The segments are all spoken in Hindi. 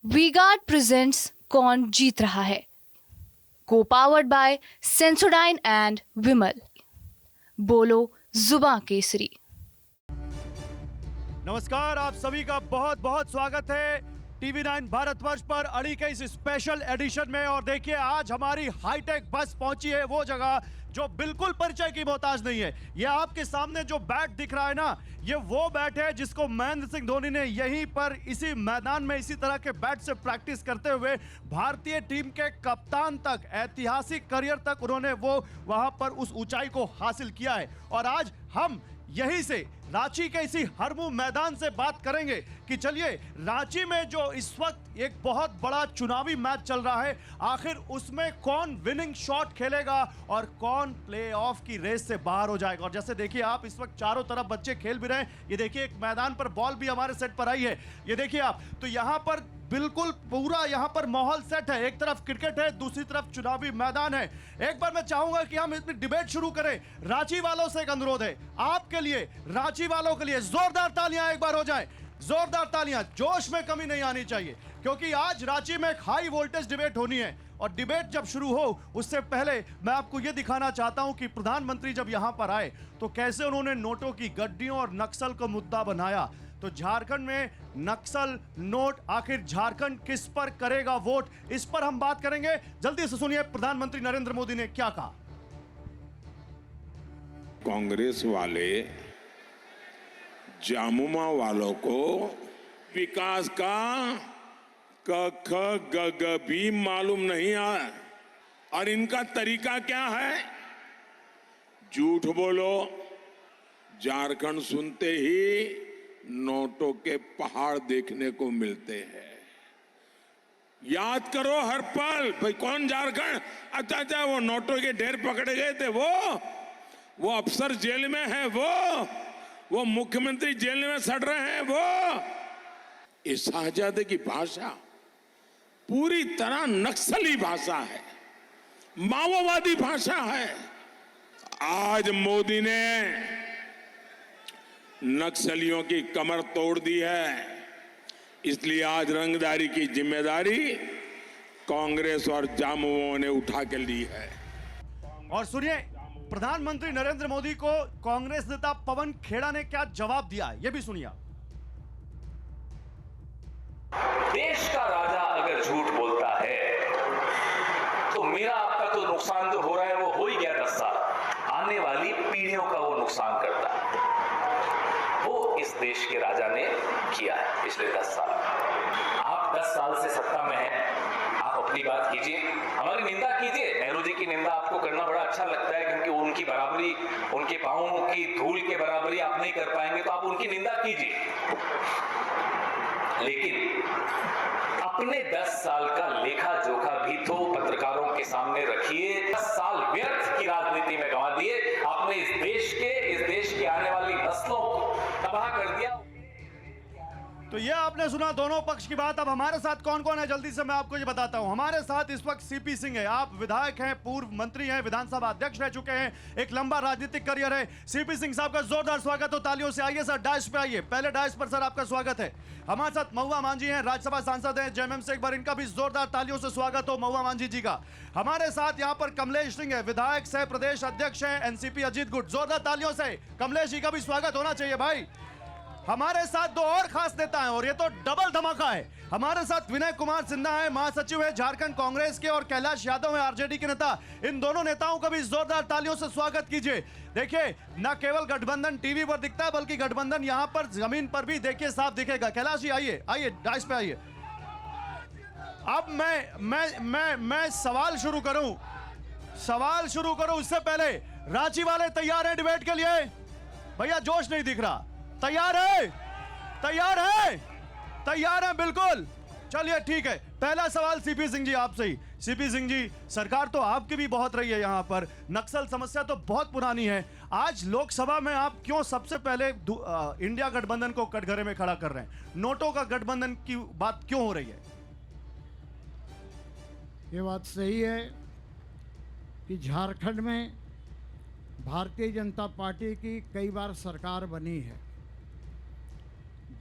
वीगार्ड प्रेजेंट्स कौन जीत रहा है, को पावर्ड बाय सेंसोडाइन एंड विमल। बोलो जुबां केसरी। नमस्कार, आप सभी का बहुत बहुत स्वागत है टीवी 9 भारतवर्ष पर अड़ी के इस स्पेशल एडिशन में। और देखिए, आज हमारी हाईटेक बस पहुंची है वो जगह जो बिल्कुल परिचय की मोहताज नहीं है। ये आपके सामने जो बैट दिख रहा है ना, ये वो बैट है जिसको महेंद्र सिंह धोनी ने यहीं पर इसी मैदान में इसी तरह के बैट से प्रैक्टिस करते हुए भारतीय टीम के कप्तान तक, ऐतिहासिक करियर तक उन्होंने वो वहां पर उस ऊंचाई को हासिल किया है। और आज हम यहीं से रांची के इसी हरमू मैदान से बात करेंगे कि चलिए, रांची में जो इस वक्त एक बहुत बड़ा चुनावी मैच चल रहा है, आखिर उसमें कौन विनिंग शॉट खेलेगा और कौन प्लेऑफ की रेस से बाहर हो जाएगा। और जैसे देखिए आप, इस वक्त चारों तरफ बच्चे खेल भी रहे हैं। ये देखिए, एक मैदान पर बॉल भी हमारे सेट पर आई है, ये देखिए आप। तो यहां पर बिल्कुल पूरा यहां पर माहौल सेट है। एक तरफ क्रिकेट है, दूसरी तरफ चुनावी मैदान है। एक बार मैं चाहूंगा कि हम इसमें डिबेट शुरू करें। रांची वालों से एक अनुरोध है आपके लिए, रांची वालों के लिए, जोरदार तालियां एक बार हो जाए, जोरदार तालियां। जोश में कमी नहीं आनी चाहिए, क्योंकि आज रांची में एक हाई वोल्टेज डिबेट होनी है। और डिबेट जब शुरू हो उससे पहले मैं आपको यह दिखाना चाहता हूं कि प्रधानमंत्री जब यहां पर आए तो कैसे उन्होंने नोटों की गड्डियों और नक्सल को मुद्दा बनाया। तो झारखंड में नक्सल, नोट, आखिर झारखंड किस पर करेगा वोट, इस पर हम बात करेंगे। जल्दी से सुनिए प्रधानमंत्री नरेंद्र मोदी ने क्या कहा। कांग्रेस वाले जामुमा वालों को विकास का क ख ग ग भी मालूम नहीं है। और इनका तरीका क्या है? झूठ बोलो। झारखंड सुनते ही नोटों के पहाड़ देखने को मिलते हैं। याद करो हर पल, भाई कौन झारखंड? अच्छा, वो नोटों के ढेर पकड़े गए थे, वो अफसर जेल में है, वो मुख्यमंत्री जेल में सड़ रहे हैं। वो इस शाहजादे की भाषा पूरी तरह नक्सली भाषा है, माओवादी भाषा है। आज मोदी ने नक्सलियों की कमर तोड़ दी है, इसलिए आज रंगदारी की जिम्मेदारी कांग्रेस और जामुओं ने उठा के ली है। और सुनिए, प्रधानमंत्री नरेंद्र मोदी को कांग्रेस नेता पवन खेड़ा ने क्या जवाब दिया, यह भी सुनिए। देश का राजा अगर झूठ बोलता है तो मेरा आपका तो नुकसान जो हो रहा है वो हो ही गया 10 साल, आने वाली पीढ़ियों का वो नुकसान करता है। वो इस देश के राजा ने किया है पिछले 10 साल। आप 10 साल से सत्ता में हैं, आप अपनी बात कीजिए, हमारी निंदा कीजिए। नेहरू जी की निंदा आपको करना बड़ा अच्छा लगता है, क्योंकि उनकी बराबरी, उनके पांवों की धूल के बराबरी आप नहीं कर पाएंगे, तो आप उनकी निंदा कीजिए। लेकिन अपने 10 साल का लेखा जोखा भी तो पत्रकारों के सामने रखिए। 10 साल व्यर्थ की राजनीति में गंवा दिए आपने। इस देश की आने वाली नस्लों को तबाह कर दिया। तो ये आपने सुना दोनों पक्ष की बात। अब हमारे साथ कौन कौन है, जल्दी से मैं आपको ये बताता हूं। हमारे साथ इस वक्त सीपी सिंह है। आप विधायक हैं, पूर्व मंत्री हैं, विधानसभा अध्यक्ष रह चुके हैं, एक लंबा राजनीतिक करियर है। सीपी सिंह साहब का जोरदार स्वागत हो, तालियों से। आइए सर, डायस पे आइए, पहले डायस पर सर आपका स्वागत है। हमारे साथ महुआ मांझी हैं, राज्यसभा सांसद हैं जेएमएम से, एक बार इनका भी जोरदार तालियों से स्वागत हो महुआ मांझी जी का। हमारे साथ यहाँ पर कमलेश सिंह है, विधायक सह प्रदेश अध्यक्ष हैं एनसीपी अजीत गुट, जोरदार तालियों से कमलेश जी का भी स्वागत होना चाहिए भाई। हमारे साथ दो और खास नेता हैं, और ये तो डबल धमाका है। हमारे साथ विनय कुमार सिन्हा है, महासचिव है झारखंड कांग्रेस के, और कैलाश यादव है आरजेडी के नेता। इन दोनों नेताओं का भी जोरदार तालियों से स्वागत कीजिए। देखिए, न केवल गठबंधन टीवी पर दिखता है, बल्कि गठबंधन यहां पर जमीन पर भी देखिए साफ दिखेगा। कैलाश जी आइए, आइए डाइस पे आइए। अब मैं सवाल शुरू करूं उससे पहले, रांची वाले तैयार हैं डिबेट के लिए? भैया जोश नहीं दिख रहा। तैयार है? तैयार है बिल्कुल। चलिए ठीक है, पहला सवाल सीपी सिंह जी आपसे ही। सीपी सिंह जी, सरकार तो आपकी भी बहुत रही है, यहां पर नक्सल समस्या तो बहुत पुरानी है। आज लोकसभा में आप क्यों सबसे पहले इंडिया गठबंधन को कटघरे में खड़ा कर रहे हैं? नोटों का गठबंधन की बात क्यों हो रही है? ये बात सही है कि झारखंड में भारतीय जनता पार्टी की कई बार सरकार बनी है।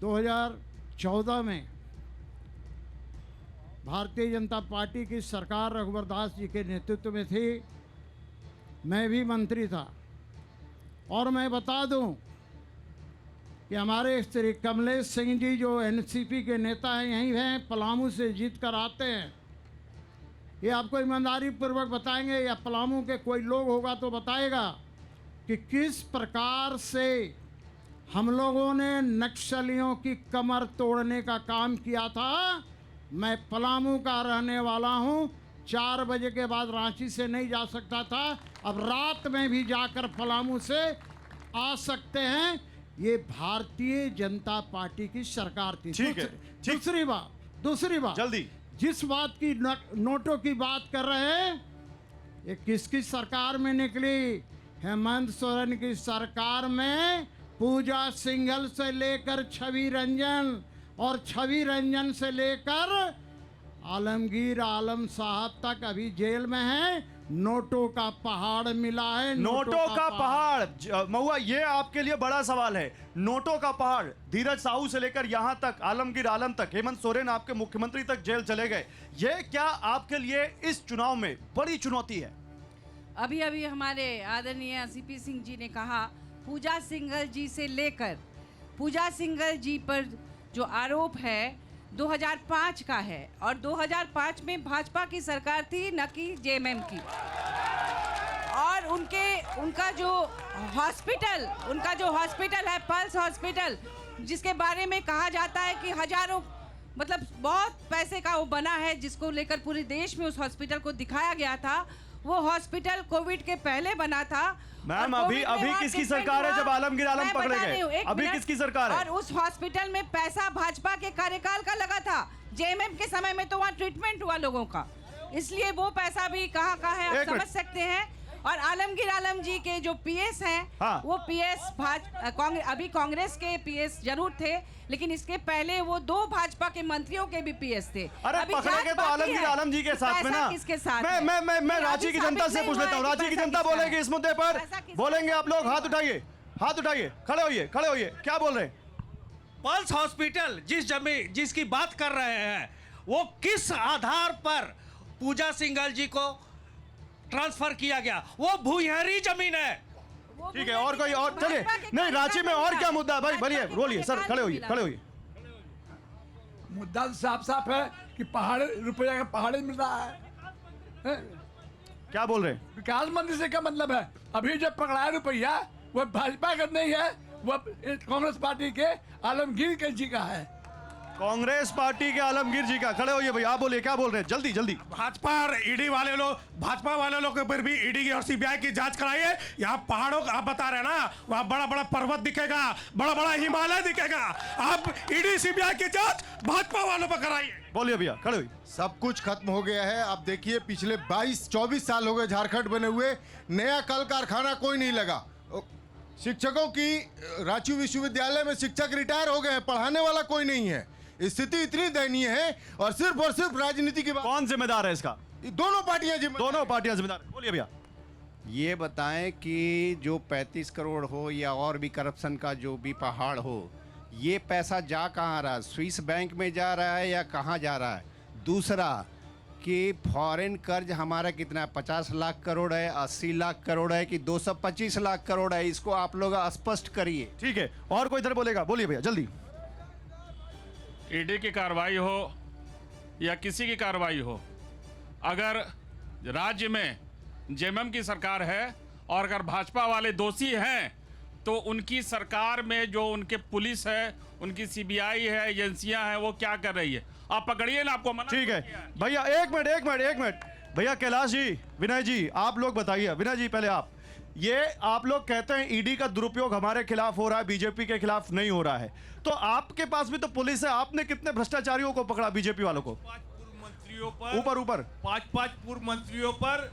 2014 में भारतीय जनता पार्टी की सरकार रघुवर दास जी के नेतृत्व में थी। मैं भी मंत्री था। और मैं बता दूं कि हमारे श्री कमलेश सिंह जी जो एनसीपी के नेता हैं, यहीं हैं, पलामू से जीत कर आते हैं। ये आपको ईमानदारी पूर्वक बताएंगे, या पलामू के कोई लोग होगा तो बताएगा कि किस प्रकार से हम लोगों ने नक्सलियों की कमर तोड़ने का काम किया था। मैं पलामू का रहने वाला हूँ। 4 बजे के बाद रांची से नहीं जा सकता था, अब रात में भी जाकर पलामू से आ सकते हैं। ये भारतीय जनता पार्टी की सरकार थी। ठीक है, दूसरी बात जल्दी। जिस बात की नोटों की बात कर रहे हैं, ये किसकी सरकार में निकली? हेमंत सोरेन की सरकार में पूजा सिंघल से लेकर छवि रंजन, और छवि रंजन से लेकर आलमगीर आलम साहब तक अभी जेल में है। नोटों का पहाड़ मिला है। नोटों का पहाड़ महुआ, ये आपके लिए बड़ा सवाल है। नोटों का पहाड़, धीरज साहू से लेकर यहां तक आलमगीर आलम तक, हेमंत सोरेन आपके मुख्यमंत्री तक जेल चले गए। ये क्या आपके लिए इस चुनाव में बड़ी चुनौती है? अभी अभी हमारे आदरणीय सीपी सिंह जी ने कहा, पूजा सिंघल जी से लेकर, पूजा सिंघल जी पर जो आरोप है 2005 का है, और 2005 में भाजपा की सरकार थी, न कि जेएमएम की। और उनका जो हॉस्पिटल है, पल्स हॉस्पिटल, जिसके बारे में कहा जाता है कि हजारों, मतलब बहुत पैसे का वो बना है, जिसको लेकर पूरे देश में उस हॉस्पिटल को दिखाया गया था। वो हॉस्पिटल कोविड के पहले बना था। मैम, अभी किसकी सरकार है जब आलमगीर आलम पकड़े गए? अभी किसकी सरकार है? और उस हॉस्पिटल में पैसा भाजपा के कार्यकाल का लगा था। जेएमएम के समय में तो वहाँ ट्रीटमेंट हुआ लोगों का, इसलिए वो पैसा भी कहाँ है आप समझ सकते हैं। और आलमगीर आलम जी के जो पीएस हैं, हाँ। वो पीएस अभी कांग्रेस के पीएस जरूर थे, लेकिन इसके पहले वो 2 भाजपा के मंत्रियों के भी पीएस थे। अरे पकड़े गए तो आलमगीर आलम जी के साथ में ना। किसके साथ? मैं रांची की जनता से पूछ लेता हूँ। रांची की जनता बोलेगी इस मुद्दे पर, बोलेंगे आप लोग। हाथ उठाइए, खड़े होइए, क्या बोल रहे हैं? पल्स हॉस्पिटल जिसकी बात कर रहे हैं, वो किस आधार पर पूजा सिंघल जी को ट्रांसफर किया गया? वो भूयहरी जमीन है। ठीक है, और कोई और? चलिए, नहीं, रांची में और क्या मुद्दा है भाई? बोलिए सर, खड़े होइए। मुद्दा साफ है कि रुपया का पहाड़ मिल रहा है। क्या बोल रहे हैं? विकास मंत्री से क्या मतलब है? अभी जो पकड़ा है रुपया, वो भाजपा का नहीं है, वो कांग्रेस पार्टी के आलमगीर जी का है। कांग्रेस पार्टी के आलमगीर जी का। खड़े होइए भाई, आप बोलिए, क्या बोल रहे हैं? जल्दी। भाजपा और ईडी वाले लोग, भाजपा वाले लोग के ऊपर भी ईडी की और सीबीआई की जांच कराइए। यहाँ पहाड़ों का आप बता रहे हैं ना, वहाँ बड़ा पर्वत दिखेगा, बड़ा हिमालय दिखेगा। आप ईडी सीबीआई की जांच भाजपा वालों पर कराइए। बोलिए भैया, खड़े होइए। सब कुछ खत्म हो गया है। आप देखिए, पिछले 22-24 साल हो गए झारखंड बने हुए, नया कल कारखाना कोई नहीं लगा। शिक्षकों की रांची विश्वविद्यालय में शिक्षक रिटायर हो गए हैं, पढ़ाने वाला कोई नहीं है। स्थिति इतनी दयनीय है, और सिर्फ राजनीति की बात। कौन जिम्मेदार है इसका? दोनों पार्टियां जिम्मेदार। बोलिए भैया। ये बताएं कि जो 35 करोड़ हो या और भी करप्शन का जो भी पहाड़ हो, ये पैसा जा कहाँ रहा है? स्विस बैंक में जा रहा है या कहाँ जा रहा है? दूसरा कि फॉरेन कर्ज हमारा कितना है? 50 लाख करोड़ है, 80 लाख करोड़ है, कि 225 लाख करोड़ है? इसको आप लोग स्पष्ट करिए। ठीक है, और कोई इधर बोलेगा? बोलिए भैया, जल्दी। ईडी की कार्रवाई हो या किसी की कार्रवाई हो, अगर राज्य में जेएमएम की सरकार है और अगर भाजपा वाले दोषी हैं, तो उनकी सरकार में जो उनके पुलिस है, उनकी सीबीआई है, एजेंसियां हैं, वो क्या कर रही है? आप पकड़िए ना, आपको मना। ठीक है भैया, एक मिनट भैया। कैलाश जी, विनय जी, आप लोग बताइए। विनय जी, पहले आप। ये आप लोग कहते हैं ईडी का दुरुपयोग हमारे खिलाफ हो रहा है, बीजेपी के खिलाफ नहीं हो रहा है, तो आपके पास भी तो पुलिस है। आपने कितने भ्रष्टाचारियों को पकड़ा बीजेपी वालों को? 5 पूर्व मंत्रियों पर ऊपर 5 पूर्व मंत्रियों पर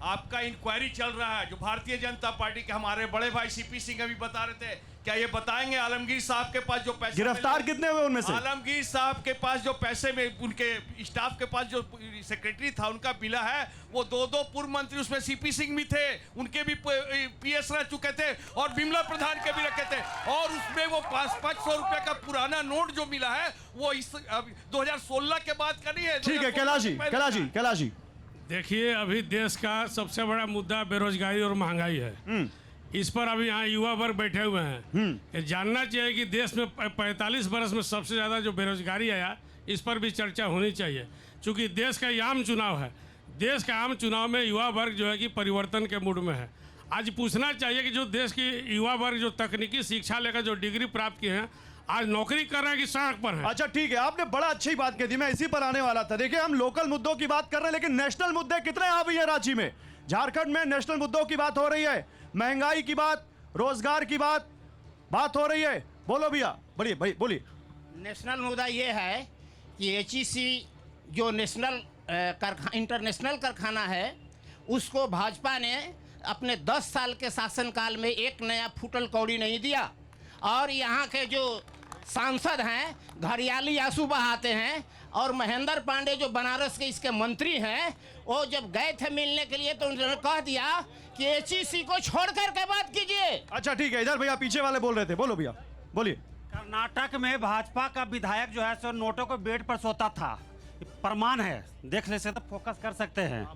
आपका इंक्वायरी चल रहा है, जो भारतीय जनता पार्टी के हमारे बड़े भाई सीपी सिंह अभी बता रहे थे, क्या ये बताएंगे आलमगीर साहब के पास जो पैसे गिरफ्तार कितने हुए उनमें से? आलमगीर साहब के पास जो पैसे में उनके स्टाफ के पास जो सेक्रेटरी था उनका बिला है, वो दो पूर्व मंत्री उसमें सीपी सिंह भी थे, उनके भी पीएस रह चुके थे और विमला प्रधान के भी रखे थे, और उसमें वो 500 रुपए का पुराना नोट जो मिला है वो इस 2016 के बाद का नहीं है। ठीक है कैलाश जी देखिए, अभी देश का सबसे बड़ा मुद्दा बेरोजगारी और महंगाई है। इस पर अभी यहाँ युवा वर्ग बैठे हुए हैं। ये जानना चाहिए कि देश में 45 बरस में सबसे ज़्यादा जो बेरोजगारी आया, इस पर भी चर्चा होनी चाहिए, क्योंकि देश का ये आम चुनाव है। देश का आम चुनाव में युवा वर्ग जो है कि परिवर्तन के मूड में है। आज पूछना चाहिए कि जो देश की युवा वर्ग जो तकनीकी शिक्षा लेकर जो डिग्री प्राप्त किए हैं, आज नौकरी कर रहे हैं कि सड़क पर हैं। अच्छा ठीक है, आपने बड़ा अच्छी बात कह दी, मैं इसी पर आने वाला था। देखिए, हम लोकल मुद्दों की बात कर रहे हैं, लेकिन नेशनल मुद्दे कितने आ गए हैं रांची में। झारखंड में नेशनल मुद्दों की बात हो रही है, महंगाई की बात, रोजगार की बात हो रही है। बोलो भैया, बढ़िए बोलिए। नेशनल मुद्दा ये है कि एचईसी जो नेशनल इंटरनेशनल कारखाना है, उसको भाजपा ने अपने 10 साल के शासनकाल में एक नया फूटल कौड़ी नहीं दिया, और यहाँ के जो सांसद हैं घरियाली आंसू बहाते हैं। और महेंद्र पांडे जो बनारस के इसके मंत्री हैं, वो जब गए थे मिलने के लिए तो उन्होंने कह दिया कि एचईसी को छोड़ कर के बात कीजिए। अच्छा ठीक है, इधर भैया पीछे वाले बोल रहे थे, बोलो भैया बोलिए। कर्नाटक में भाजपा का विधायक जो है सो नोटों को बेड पर सोता था, प्रमाण है, देख ले से तो फोकस कर सकते हैं।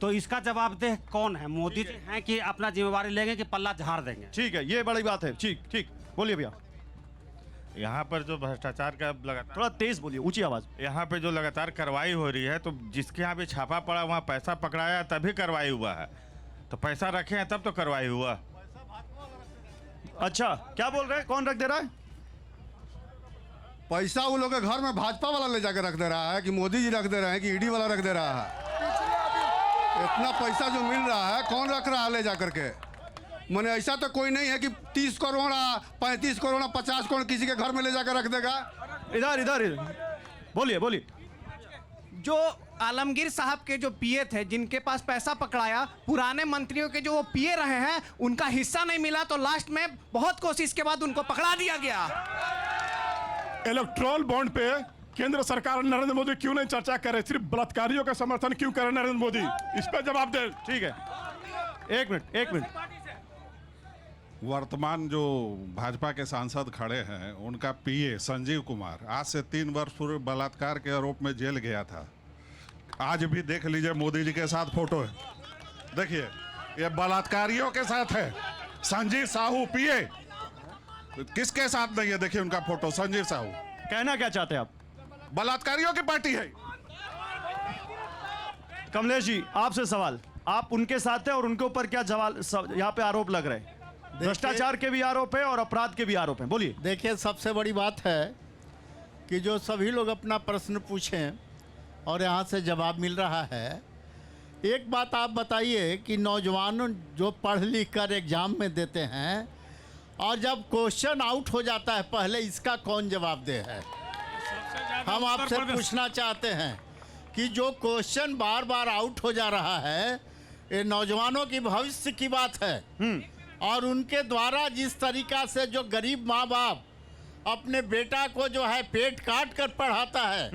तो इसका जवाबदेह कौन है? मोदी जी हैं कि अपना जिम्मेवारी लेंगे कि पल्ला झाड़ देंगे? ठीक है, ये बड़ी बात है। ठीक बोलिए भैया। यहाँ पर जो भ्रष्टाचार का लगातार, थोड़ा तेज बोलिए, ऊंची आवाज। यहाँ पे जो लगातार कार्रवाई हो रही है, तो जिसके यहाँ पे छापा पड़ा वहाँ पैसा पकड़ाया तभी कार्रवाई हुआ है। तो पैसा रखे हैं तब तो कार्रवाई हुआ। अच्छा, क्या बोल रहे हैं, कौन रख दे रहा है पैसा? वो लोग के घर में भाजपा वाला ले जाकर रख दे रहा है कि मोदी जी रख दे रहे हैं कि ईडी वाला रख दे रहा है? इतना पैसा जो मिल रहा है कौन रख रहा है ले जाकर के? मैंने ऐसा तो कोई नहीं है कि 30 करोड़ 35 करोड़ 50 करोड़ किसी के घर में ले जाकर रख देगा। इधर बोलिए। जो आलमगीर साहब के जो पीए थे, जिनके पास पैसा पकड़ाया, पुराने मंत्रियों के जो वो पीए रहे हैं, उनका हिस्सा नहीं मिला, तो लास्ट में बहुत कोशिश के बाद उनको पकड़ा दिया गया। इलेक्ट्रॉल बॉन्ड पे केंद्र सरकार नरेंद्र मोदी क्यों नहीं चर्चा करे? सिर्फ बलात्कारियों का समर्थन क्यों करे नरेंद्र मोदी? इस पर जवाब दे। ठीक है, एक मिनट। वर्तमान जो भाजपा के सांसद खड़े हैं, उनका पीए संजीव कुमार आज से 3 वर्ष पूर्व बलात्कार के आरोप में जेल गया था। आज भी देख लीजिए, मोदी जी के साथ फोटो है, देखिए, ये बलात्कारियों के साथ है। संजीव साहू पीए किसके साथ नहीं है? देखिए उनका फोटो, संजीव साहू। कहना क्या चाहते हैं आप? बलात्कारियों की पार्टी है। कमलेश जी, आपसे सवाल, आप उनके साथ हैं और उनके ऊपर क्या यहाँ पे आरोप लग रहे हैं? भ्रष्टाचार के भी आरोप है और अपराध के भी आरोप हैं, बोलिए। देखिए, सबसे बड़ी बात है कि जो सभी लोग अपना प्रश्न पूछें और यहाँ से जवाब मिल रहा है। एक बात आप बताइए कि नौजवानों जो पढ़ लिख कर एग्जाम में देते हैं और जब क्वेश्चन आउट हो जाता है, पहले इसका कौन जवाबदेह है? हम आपसे पूछना चाहते हैं कि जो क्वेश्चन बार बार आउट हो जा रहा है, ये नौजवानों की भविष्य की बात है। और उनके द्वारा जिस तरीका से जो गरीब माँ बाप अपने बेटा को जो है पेट काट कर पढ़ाता है,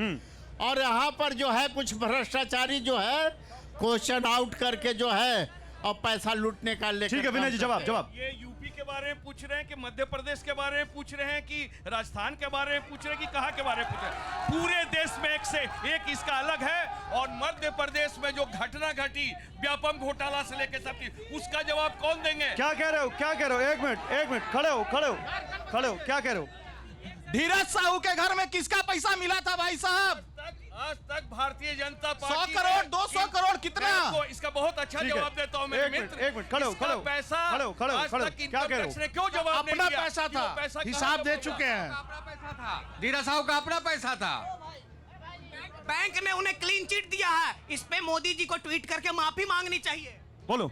और यहाँ पर जो है कुछ भ्रष्टाचारी जो है क्वेश्चन आउट करके जो है और पैसा लूटने का लेकर। ठीक है विनय जी, जवाब। ये यूपी के बारे में पूछ रहे हैं कि मध्य प्रदेश के बारे में पूछ रहे हैं कि राजस्थान के बारे में पूछ रहे हैं कि कहाँ के बारे में पूछ रहे हैं? पूरे देश में एक से एक इसका अलग है। और मध्य प्रदेश में जो घटना घटी व्यापम घोटाला से लेकर सब चीज, उसका जवाब कौन देंगे? क्या कह रहे हो? एक मिनट, खड़े हो, क्या कह रहे हो? धीरज साहू के घर में किसका पैसा मिला था भाई साहब? आज तक भारतीय जनता पार्टी 100 करोड़ 200 करोड़ कितना? इसका बहुत अच्छा जवाब देता हूँ मेरे मित्र। एक मिनट, खड़े हो, पैसा क्या कह रहे हो? क्यों जवाब अपना पैसा था, हिसाब दे चुके हैं। धीरज साहू का अपना पैसा था। बैंक ने उन्हें क्लीन चिट दिया है, इस पे मोदी जी को ट्वीट करके माफी मांगनी चाहिए। बोलो।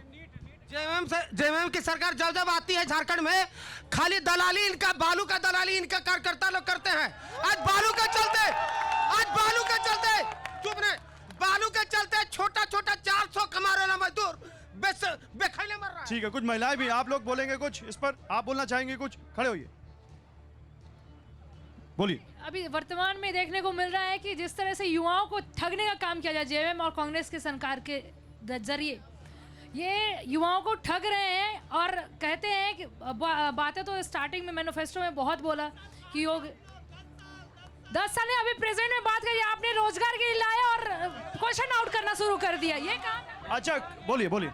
जेएमएम की सरकार जब आती है झारखंड में, खाली दलाली इनका, बालू का दलाली इनका कार्यकर्ता लोग करते हैं। आज बालू के चलते चुप रहे, बालू के चलते छोटा 400 कमा रहे मजदूर ठीक है, कुछ महिलाएं भी, आप लोग बोलेंगे कुछ इस पर, आप बोलना चाहेंगे कुछ? खड़े होइए, बोलिए। अभी वर्तमान में देखने को मिल रहा है कि जिस तरह से युवाओं को ठगने का काम किया जाए जेएमएम और कांग्रेस के सरकार के जरिए, ये युवाओं को ठग रहे हैं और कहते हैं कि बातें तो स्टार्टिंग में मैनिफेस्टो में बहुत बोला कि योग 10 साल में, अभी प्रेजेंट में बात करिए, आपने रोजगार के लिए लाया और क्वेश्चन आउट करना शुरू कर दिया, ये कहा? अच्छा बोलिए बोलिए।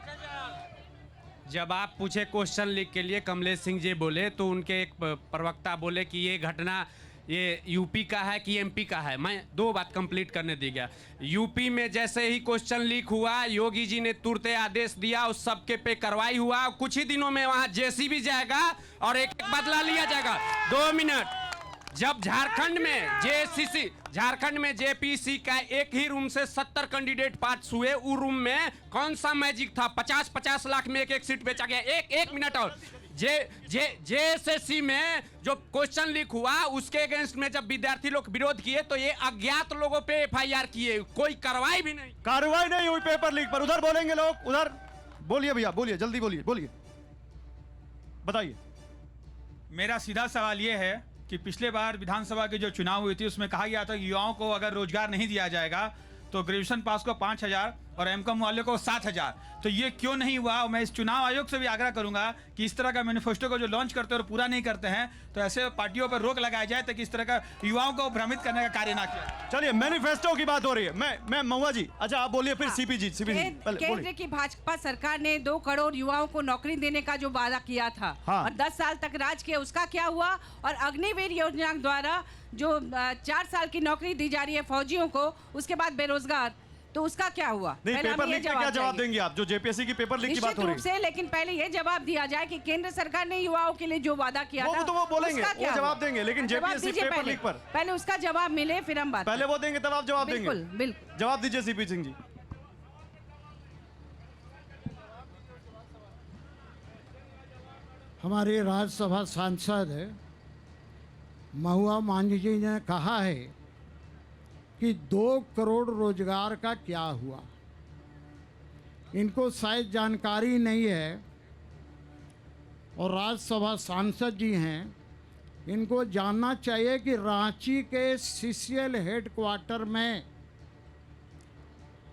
जब आप पूछे क्वेश्चन लीक के लिए, कमलेश सिंह जी बोले तो उनके एक प्रवक्ता बोले कि ये घटना ये यूपी का है कि एमपी का है। मैं 2 बात कंप्लीट करने दी गया। यूपी में जैसे ही क्वेश्चन लीक हुआ, योगी जी ने तुरंत आदेश दिया, उस सबके पे कार्रवाई हुआ। कुछ ही दिनों में वहां जेसीबी जाएगा और एक बदला लिया जाएगा। 2 मिनट। जब झारखंड में जेपीसी का एक ही रूम से 70 कैंडिडेट पास हुए, उस रूम में कौन सा मैजिक था? 50-50 लाख में एक सीट बेचा गया। एक मिनट और। जेएसएससी में जो क्वेश्चन लीक हुआ, उसके अगेंस्ट में जब विद्यार्थी लोग विरोध किए तो ये अज्ञात लोगों पे एफआईआर किए, कोई कार्रवाई भी नहीं। कार्रवाई नहीं हुई पेपर लीक पर। उधर बोलेंगे लोग, उधर बोलिए भैया, बोलिए, जल्दी बोलिए, बताइए। मेरा सीधा सवाल ये है कि पिछले बार विधानसभा के जो चुनाव हुई थी उसमें कहा गया था कि युवाओं को अगर रोजगार नहीं दिया जाएगा तो ग्रेजुएशन पास को 5,000 और एमकॉम वाले को 7,000। तो ये क्यों नहीं हुआ? मैं इस चुनाव आयोग से भी आग्रह करूंगा कि इस तरह का मैनिफेस्टो को जो लॉन्च करते हैं और पूरा नहीं करते हैं तो ऐसे पार्टियों पर रोक लगाया जाए ताकि इस तरह का युवाओं को भ्रमित करने का कार्य ना किया। चलिए, मैनिफेस्टो की बात हो रही है। मैं महुआ जी, अच्छा आप बोलिए, फिर सीपी केंद्र की भाजपा सरकार ने 2 करोड़ युवाओं को नौकरी देने का जो वादा किया था और 10 साल तक राज किया, उसका क्या हुआ? और अग्निवीर योजना द्वारा जो 4 साल की नौकरी दी जा रही है फौजियों को, उसके बाद बेरोजगार, तो उसका क्या हुआ? नहीं, पेपर लीक का क्या जवाब देंगे आप? जो जेपीएससी की पेपर लीक की बात हो रही है, लेकिन पहले ये जवाब दिया जाए कि केंद्र सरकार ने युवाओं के लिए जो वादा किया था, तो वो बोलेंगे, वो जवाब देंगे, लेकिन जेपीएससी पेपर लीक पर पहले उसका जवाब मिले, फिर हम बात पहले वो देंगे तब आप जवाब देंगे। बिल्कुल। जवाब दीजिए सीपी सिंह जी। हमारे राज्यसभा सांसद महुआ मांझी जी ने कहा है कि 2 करोड़ रोजगार का क्या हुआ। इनको शायद जानकारी नहीं है और राज्यसभा सांसद जी हैं, इनको जानना चाहिए कि रांची के सीसीएल हेडक्वार्टर में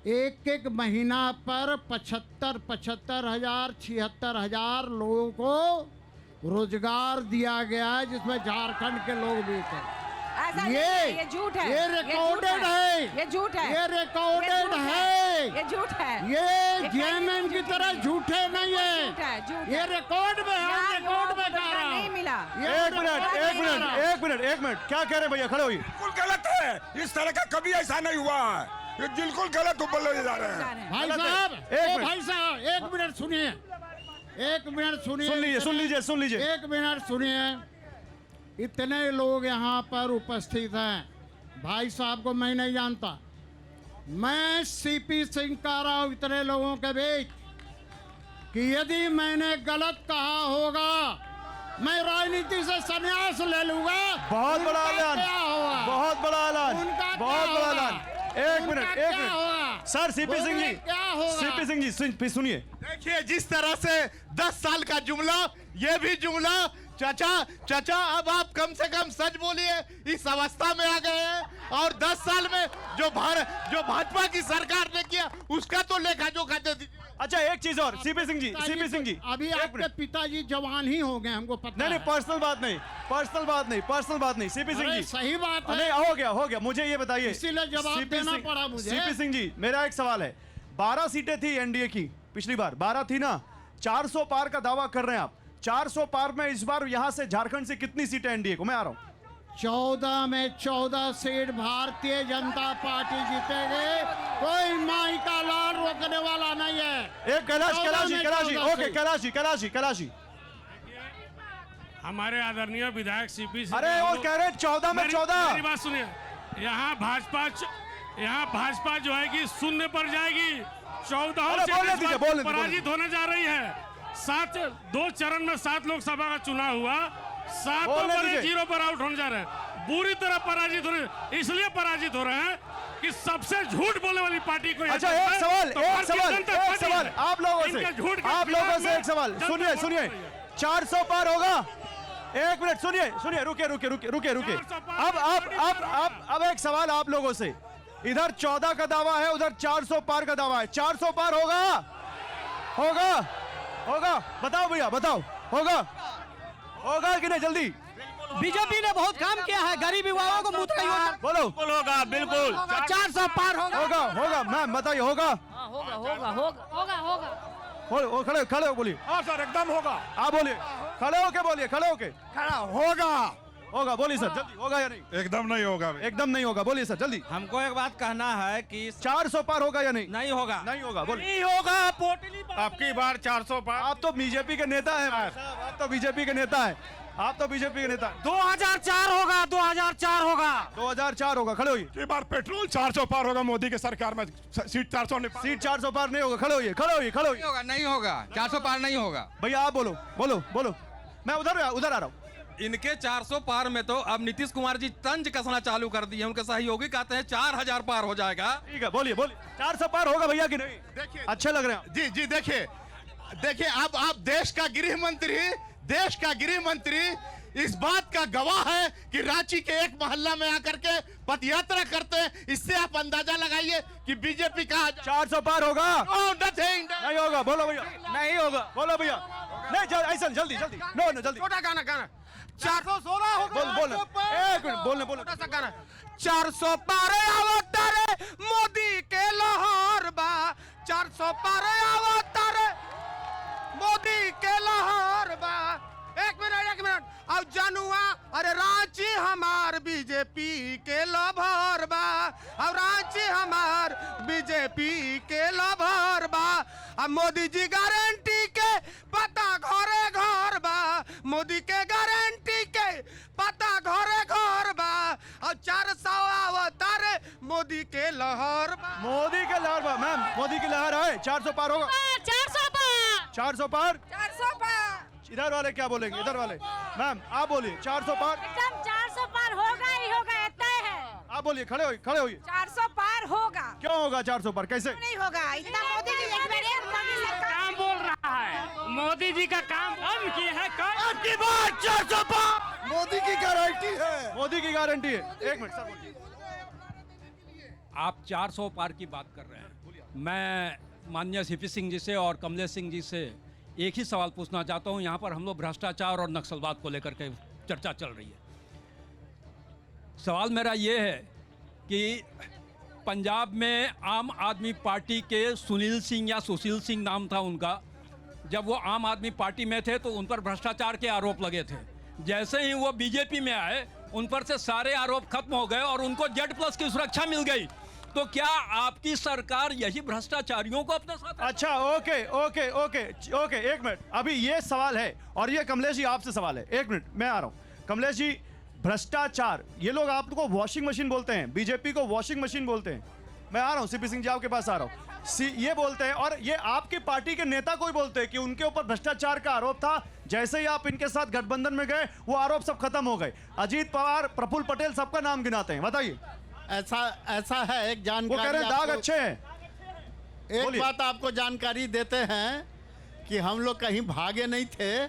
एक महीना पर 75,000 76,000 लोगों को रोजगार दिया गया है, जिसमें झारखंड के लोग भी थे। ये झूठ है, ये रिकॉर्डेड है, ये झूठ है, ये रिकॉर्डेड है, ये झूठ है, ये जेएमएम की तरह झूठे नहीं है, ये रिकॉर्ड में है, रिकॉर्ड में कह रहा हूं। नहीं मिला। एक मिनट, क्या कह रहे हैं भैया? खड़े होइए। बिल्कुल गलत है, इस तरह का कभी ऐसा नहीं हुआ है, ये बिल्कुल गलत बोले जा रहे हैं। भाई साहब, एक मिनट सुनिए, सुन लीजिए। एक मिनट सुनिए। इतने लोग यहाँ पर उपस्थित हैं, भाई साहब को मैं नहीं जानता, मैं सीपी सिंह कह रहा हूँ इतने लोगों के बीच कि यदि मैंने गलत कहा होगा मैं राजनीति से संन्यास ले लूंगा। बहुत बड़ा ऐलान, बहुत बड़ा ऐलान, बहुत बड़ा ऐलान। एक minute sir, CP Singh ji सुनिए। देखिए, जिस तरह से 10 साल का जुमला, ये भी जुमला। चाचा अब आप कम से कम सच बोलिए, इस अवस्था में आ गए हैं और 10 साल में जो भाजपा की सरकार ने किया उसका तो लेखा जोखा दे दीजिए। अच्छा, एक चीज और, सीपी सिंह जी अभी आपके पिताजी जवान ही हो गए, हमको पता नहीं, पर्सनल बात नहीं, सीपी सिंह जी सही बात है। नहीं, हो गया, मुझे ये बताइए, इसीलिए जवाब देना पड़ा मुझे। सीपी सिंह जी, मेरा एक सवाल है, 12 सीटें थी एनडीए की, पिछली बार 12 थी ना, 400 पार का दावा कर रहे हैं आप। 400 पार में इस बार यहां से झारखंड से कितनी सीटें एनडीए को? मैं आ रहा हूं। 14 में 14 सीट भारतीय जनता पार्टी जीतेगी, कोई माई का लाल रोकने वाला नहीं है। एक कैलाशी हमारे आदरणीय विधायक सीपी सिंह, अरे वो कह रहे 14 में 14। मेरी बात सुनिए, यहाँ भाजपा जो है कि शून्य पर जाएगी, 14 से पराजित होने जा रही है। 2 चरण में 7 लोकसभा का चुनाव हुआ, 7 0 पर आउट होने जा रहे हैं, बुरी तरह पराजित हो रहे हैं। इसलिए पराजित हो रहे हैं कि सबसे झूठ बोलने वाली पार्टी को अच्छा एक सवाल आप लोगों से एक सवाल सुनिए 400 पार होगा। एक मिनट सुनिए रुके अब एक सवाल आप लोगों से। इधर 14 का दावा है, उधर 400 पार का दावा है। 400 पार होगा बताओ भैया, बताओ होगा कि नहीं? जल्दी। बीजेपी ने बहुत काम किया है, गरीब युवाओं को मुफ्त योजना। बोलो। होगा, बिल्कुल 400 पार होगा मैम बताइए। होगा। खड़े हो बोलिए। हाँ सर, एकदम होगा। आप बोलिए, खड़े होके होगा बोलिए सर, जल्दी। होगा या नहीं? एकदम नहीं होगा। एकदम नहीं होगा, बोलिए सर जल्दी। हमको एक बात कहना है कि 400 पार होगा या नहीं? नहीं होगा, बोलिए। नहीं होगा। पोटली आपकी बार 400 पार। आप तो बीजेपी के नेता हैं, आप तो बीजेपी के नेता हैं। 2004 होगा। 2004 होगा। खड़े होइए। ये बार पेट्रोल 400 पार होगा मोदी के सरकार में। सीट 400 पार नहीं होगा। खड़े होइए। नहीं होगा 400 पार नहीं होगा। भैया आप बोलो। मैं उधर आ रहा हूँ। इनके 400 पार में तो अब नीतीश कुमार जी तंज कसना चालू कर दिए। उनके सहयोगी कहते हैं 4000 पार हो जाएगा। ठीक है, बोलिए 400 पार होगा भैया कि नहीं? देखिए अच्छे लग रहे हैं। जी देखिए अब आप देश का गृह मंत्री इस बात का गवाह है कि रांची के एक मोहल्ला में आकर के पदयात्रा करते हैं। इससे आप अंदाजा लगाइए कि बीजेपी का 400 पार होगा। नहीं होगा। बोलो भैया। नहीं होगा। बोलो भैया। नहीं ऐसा जल्दी जल्दी। छोटा गाना 416 होगा। बोल एक मिनट बोलने 400 पारे अवतारे मोदी के लाहौर बा। 400 पारे अवतारे मोदी के लाहौर बा। एक मिनट अब जनुआ, अरे रांची हमार बीजेपी के लाहौर बा। अब रांची हमार बीजेपी के लाहौर बा। अब मोदी जी गारंटी के पता घरे घर बा। मोदी के गारंटी के पता घरे घर बा। और 400 अवतारे मोदी के लहर बा। मैम मोदी की लहर है। 400 पार होगा। 400 पार। इधर वाले क्या बोलेंगे? इधर वाले मैम आप बोलिए। 400 पार। एकदम 400 पार होगा ही होगा, तय है। आप बोलिए, खड़े होइए। 400 पार होगा। क्यों होगा 400 पार? कैसे नहीं होगा? इतना मोदी जी काम बोल रहा है। मोदी जी का काम हम किए हैं। 400 पार मोदी की गारंटी है। एक मिनट सर बोलिए। आप 400 पार की बात कर रहे हैं। मैं माननीय सीपी सिंह जी से और कमलेश सिंह जी से एक ही सवाल पूछना चाहता हूं। यहाँ पर हम लोग भ्रष्टाचार और नक्सलवाद को लेकर के चर्चा चल रही है। सवाल मेरा ये है कि पंजाब में आम आदमी पार्टी के सुनील सिंह या सुशील सिंह नाम था उनका, जब वो आम आदमी पार्टी में थे तो उन पर भ्रष्टाचार के आरोप लगे थे। जैसे ही वो बीजेपी में आए उन पर से सारे आरोप खत्म हो गए और उनको Z+ की सुरक्षा मिल गई। तो क्या आपकी सरकार यही भ्रष्टाचारियों को अपने साथ? अच्छा ओके एक मिनट। अभी ये सवाल है और ये कमलेश जी आपसे सवाल है। एक मिनट मैं आ रहा हूँ। कमलेश जी, भ्रष्टाचार, ये लोग आपको वॉशिंग मशीन बोलते हैं, बीजेपी को वॉशिंग मशीन बोलते हैं। मैं आ रहा हूँ सीपी सिंह जी आपके पास आ रहा हूँ। ये बोलते हैं और ये आपकी पार्टी के नेता को ही बोलते हैं कि उनके ऊपर भ्रष्टाचार का आरोप था। जैसे ही आप इनके साथ गठबंधन में गए वो आरोप सब खत्म हो गए। अजीत पवार, प्रफुल्ल पटेल सबका नाम गिनाते हैं। बताइए। ऐसा है, एक जानकारी वो कह रहे हैं दाग अच्छे हैं। एक बात आपको जानकारी देते हैं कि हम लोग कहीं भागे नहीं थे।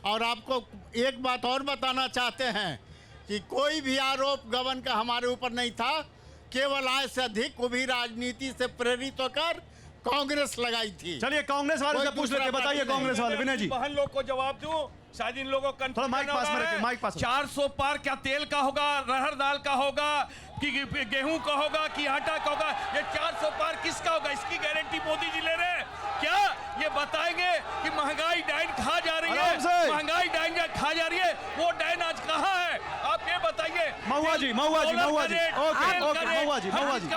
और आपको एक बात और बताना चाहते हैं कि कोई भी आरोप गबन का हमारे ऊपर नहीं था। केवल आय से अधिक वो भी राजनीति से प्रेरित होकर कांग्रेस लगाई थी। चलिए कांग्रेस वाले से पूछ लेते, बताइए कांग्रेस वाले। विनय जी, बहन लोग को जवाब दूं, शायद इन लोगों को थोड़ा माइक पास में रखिए, माइक पास में। 400 पार क्या तेल का होगा, रहर दाल का होगा, कि गेहूं का होगा, कि आटा का होगा? ये 400 पार किसका होगा? इसकी गारंटी मोदी जी ले रहे हैं क्या? ये बताएंगे कि महंगाई डाइन खा जा रही है, महंगाई डाइन खा जा रही है, वो डाइन आज कहाँ है? आप ये बताइए। महुआ जी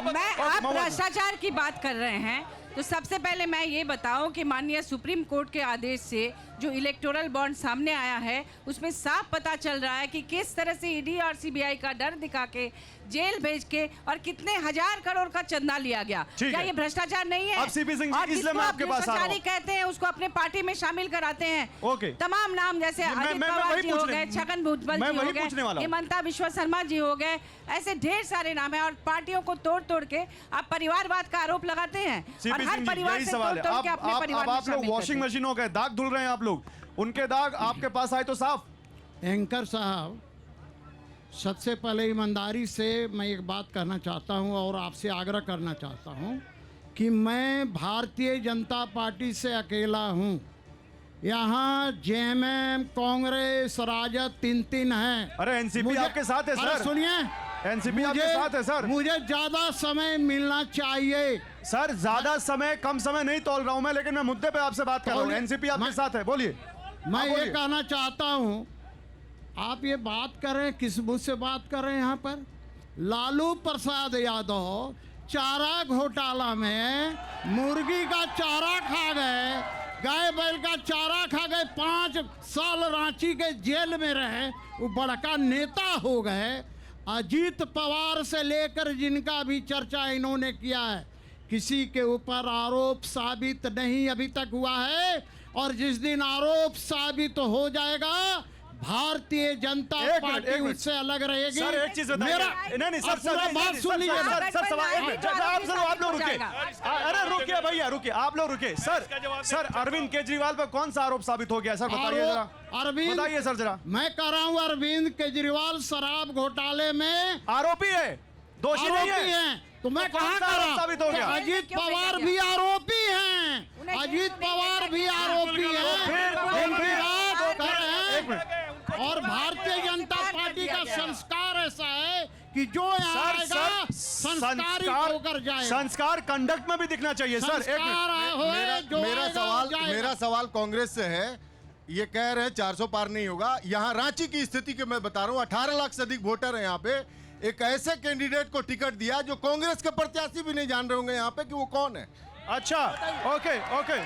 मैं आप भ्रष्टाचार की बात कर रहे हैं तो सबसे पहले मैं ये बताऊं कि माननीय सुप्रीम कोर्ट के आदेश से जो इलेक्टोरल बॉन्ड सामने आया है उसमें साफ पता चल रहा है कि किस तरह से ईडी और सीबीआई का डर दिखा के जेल भेज के और कितने हजार करोड़ का चंदा लिया गया। ठीक क्या है। ये भ्रष्टाचार नहीं है? अब सीपी सिंह जी, और इसलिए मैं आपके पास आ रहा हूं। कहते हैं उसको अपने पार्टी में शामिल कराते हैं। ओके। तमाम नाम जैसे मैं- अजित मैं पवार वही जी हो पूछने- गए, छगन भुजबल मैं जी हो वही पूछने वाला गए, हूं। हेमंता विश्व शर्मा जी हो गए, ऐसे ढेर सारे नाम हैं और पार्टियों को तोड़ तोड़ के आप परिवारवाद का आरोप लगाते हैं और सीपी हर सिंह जी, परिवार यही से सवाल है। तोड़ तोड़ के अपने परिवार में आप लोग शामिल वॉशिंग करते हैं। मशीन हो गए, दाग धुल रहे हैं आप लोग, उनके दाग आपके पास आए तो साफ। एंकर साहब, सबसे पहले ईमानदारी से मैं एक बात कहना चाहता हूं और आपसे आग्रह करना चाहता हूं कि मैं भारतीय जनता पार्टी से अकेला हूं। यहाँ जेएमएम, कांग्रेस, राजद तीन हैं। अरे एनसीपी आपके साथ है अरे सर। सुनिए, एनसीपी आपके साथ है सर। मुझे ज्यादा समय मिलना चाहिए सर। ज्यादा समय कम समय नहीं तोल रहा हूं मैं, लेकिन मैं मुद्दे पे आपसे बात कर रहा हूं। एनसीपी आपके साथ है, बोलिए। मैं बोलिए। ये कहना चाहता हूं, आप ये बात कर रहे हैं, किस मुझ से बात कर रहे हैं यहाँ पर? लालू प्रसाद यादव चारा घोटाला में मुर्गी का चारा खा गए, गाय बैल का चारा खा गए, 5 साल रांची के जेल में रहे, वो बड़का नेता हो गए। अजीत पवार से लेकर जिनका भी चर्चा इन्होंने किया है, किसी के ऊपर आरोप साबित नहीं अभी तक हुआ है। और जिस दिन आरोप साबित हो जाएगा, भारतीय जनता पार्टी उससे अलग रहेगी। सर एक चीज बताइए। नहीं सर, बात सुन लीजिए। सर सवाल आप लोग रुकिए। अरे रुकिए भैया, रुकिए, आप लोग रुकिए। सर अरविंद केजरीवाल पर कौन सा आरोप साबित हो गया सर, बताइए जरा। अरविंद, बताइए सर जरा। मैं कह रहा हूँ अरविंद केजरीवाल शराब घोटाले में आरोपी है, दोषी नहीं आरोपी है। हैं। तो मैं तो कौन कहा सा आरोप साबित हो गया? अजीत पवार भी आरोपी हैं। अजीत पवार भी आरोपी हैं। और भारतीय जनता पार्टी का संस्कार ऐसा है कि जो यहाँ आएगा संस्कारी होकर जाएगा। संस्कार कंडक्ट में भी दिखना चाहिए सर। एक मेरा सवाल कांग्रेस से है। ये कह रहे हैं 400 पार नहीं होगा। यहाँ रांची की स्थिति के मैं बता रहा हूँ, 18 लाख से अधिक वोटर है यहाँ पे। एक ऐसे कैंडिडेट को टिकट दिया जो कांग्रेस के प्रत्याशी भी नहीं जान रहे होंगे यहाँ पे कि वो कौन है। अच्छा, ओके ओके।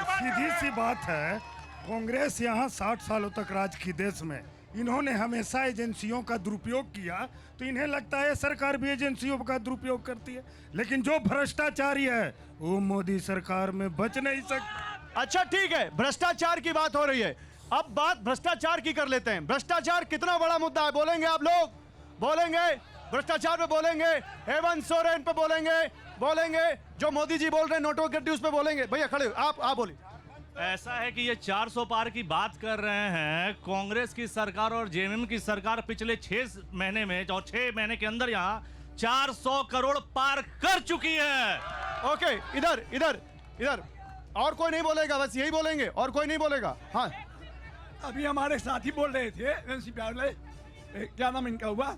सीधी सी बात है, कांग्रेस यहाँ 60 सालों तक राज की देश में, इन्होंने हमेशा एजेंसियों का दुरुपयोग किया, तो इन्हें लगता है सरकार भी एजेंसियों का दुरुपयोग करती है। लेकिन जो भ्रष्टाचारी है वो मोदी सरकार में बच नहीं सकता। अच्छा ठीक है, भ्रष्टाचार की बात हो रही है, अब बात भ्रष्टाचार की कर लेते हैं। भ्रष्टाचार कितना बड़ा मुद्दा है, बोलेंगे आप लोग? बोलेंगे भ्रष्टाचार पे, बोलेंगे हेमंत सोरेन पे, बोलेंगे जो मोदी जी बोल रहे हैं नोटों के ड्यूज पे, बोलेंगे। भैया खड़े आप बोलिए। ऐसा है कि ये 400 पार की बात कर रहे हैं। कांग्रेस की सरकार और जेएमएम की सरकार पिछले 6 महीने में और 6 महीने के अंदर यहाँ 400 करोड़ पार कर चुकी है। ओके, इधर और कोई नहीं बोलेगा, बस यही बोलेंगे, और कोई नहीं बोलेगा। हाँ, अभी हमारे साथी बोल रहे थे एनसीपी वाले, क्या नाम इनका हुआ,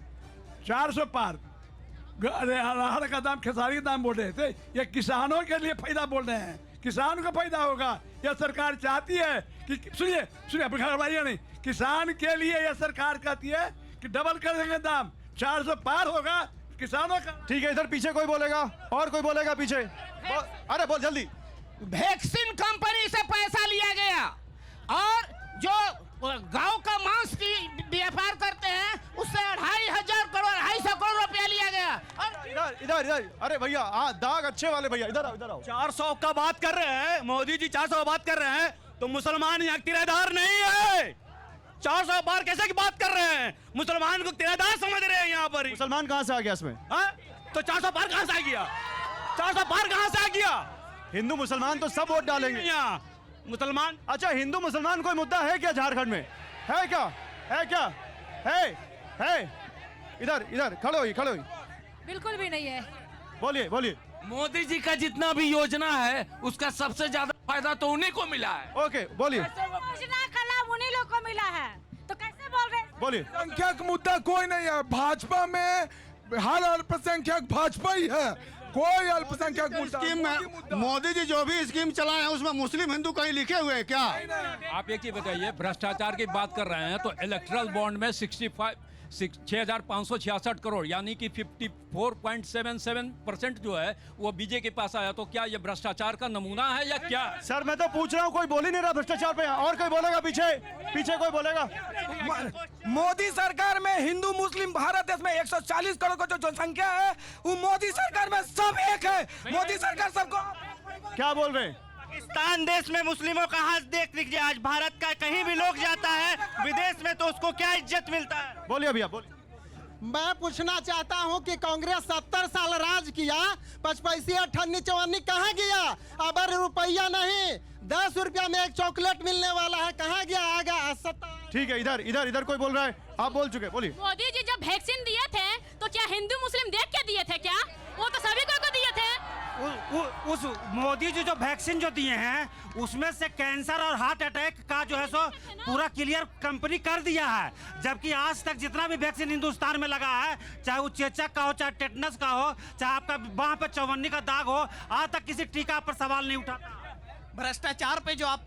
400 पार, अरहर का दाम, खेसारी का दाम बोल रहे थे। ये किसानों के लिए फायदा बोल रहे हैं, किसान को फायदा होगा। यह सरकार चाहती है कि सुनिए घबराइए नहीं, किसान के लिए यह सरकार कहती है कि डबल कर देंगे दाम, 400 पार होगा किसानों का। ठीक है, इधर पीछे कोई बोलेगा, और कोई बोलेगा पीछे? अरे बोल जल्दी। वैक्सीन कंपनी से पैसा लिया गया और जो गांव का मांस की व्यापार करते हैं उससे 250 करोड़ रुपया लिया गया। और इधर अरे भैया, दाग अच्छे वाले भैया, इधर आओ। 400 का बात कर रहे हैं मोदी जी, 400 बात कर रहे हैं, तो मुसलमान यहाँ किराएदार नहीं है। 400 पार कैसे की बात कर रहे हैं? मुसलमान को किराएदार समझ रहे हैं यहाँ पर। मुसलमान कहाँ से आ गया इसमें? तो 400 पार कहाँ से आ गया? 400 पार कहाँ से आ गया? हिंदू मुसलमान तो सब वोट डालेंगे यहाँ। मुसलमान, अच्छा हिंदू मुसलमान कोई मुद्दा है क्या झारखंड में? है क्या? है? इधर खड़ो ही। बिल्कुल भी नहीं है। बोलिए। मोदी जी का जितना भी योजना है उसका सबसे ज्यादा फायदा तो उन्हीं को मिला है। ओके, बोलिए। योजना का लाभ उन्हीं लोग को मिला है, तो कैसे बोल रहे? बोलिए। संख्यक मुद्दा कोई नहीं है, भाजपा में हर अल्पसंख्यक भाजपा ही है, कोई अल्पसंख्यक स्कीम मोदी जी जो भी स्कीम चलाए हैं उसमें मुस्लिम हिंदू कहीं लिखे हुए हैं क्या? आप एक चीज बताइए, भ्रष्टाचार की बात कर रहे हैं तो इलेक्ट्रल बॉन्ड में 6,566 करोड़, यानी कि 54.77% जो है वो बीजेपी के पास आया। तो क्या ये भ्रष्टाचार का नमूना है या क्या? सर मैं तो पूछ रहा हूँ, कोई बोल ही नहीं रहा भ्रष्टाचार पे। और कोई बोलेगा पीछे? पीछे कोई बोलेगा? मोदी सरकार में हिंदू मुस्लिम, भारत देश में 140 करोड़ का जो जनसंख्या है वो मोदी सरकार में सब एक है। मोदी सरकार सबको। क्या बोल रहे हैं? पाकिस्तान देश में मुस्लिमों का हाथ देख लीजिए। आज भारत का कहीं भी लोग जाता है विदेश में तो उसको क्या इज्जत मिलता है? बोलिए भैया बोलिए। मैं पूछना चाहता हूं कि कांग्रेस 70 साल राज किया, 5 पैसे अठन्नी चवन्नी कहाँ गया? अब रुपया नहीं, 10 रुपया में एक चॉकलेट मिलने वाला है, कहाँ गया? आगा 70। ठीक है, इधर इधर इधर कोई बोल रहा है? आप बोल चुके, बोलिए। मोदी जी जब वैक्सीन दिए थे तो क्या हिंदू मुस्लिम देख के दिए थे क्या? वो तो सभी को दिए थे। उस मोदी जी जो वैक्सीन जो दिए हैं उसमें से कैंसर और हार्ट अटैक का जो है सो पूरा क्लियर कंपनी कर दिया है। जबकि आज तक जितना भी वैक्सीन हिंदुस्तान में लगा है, चाहे वो चेचक का हो, चाहे टेटनस का हो, चाहे आपका बाह पे चौवन्नी का दाग हो, आज तक किसी टीका पर सवाल नहीं उठा। भ्रष्टाचार पे जो आप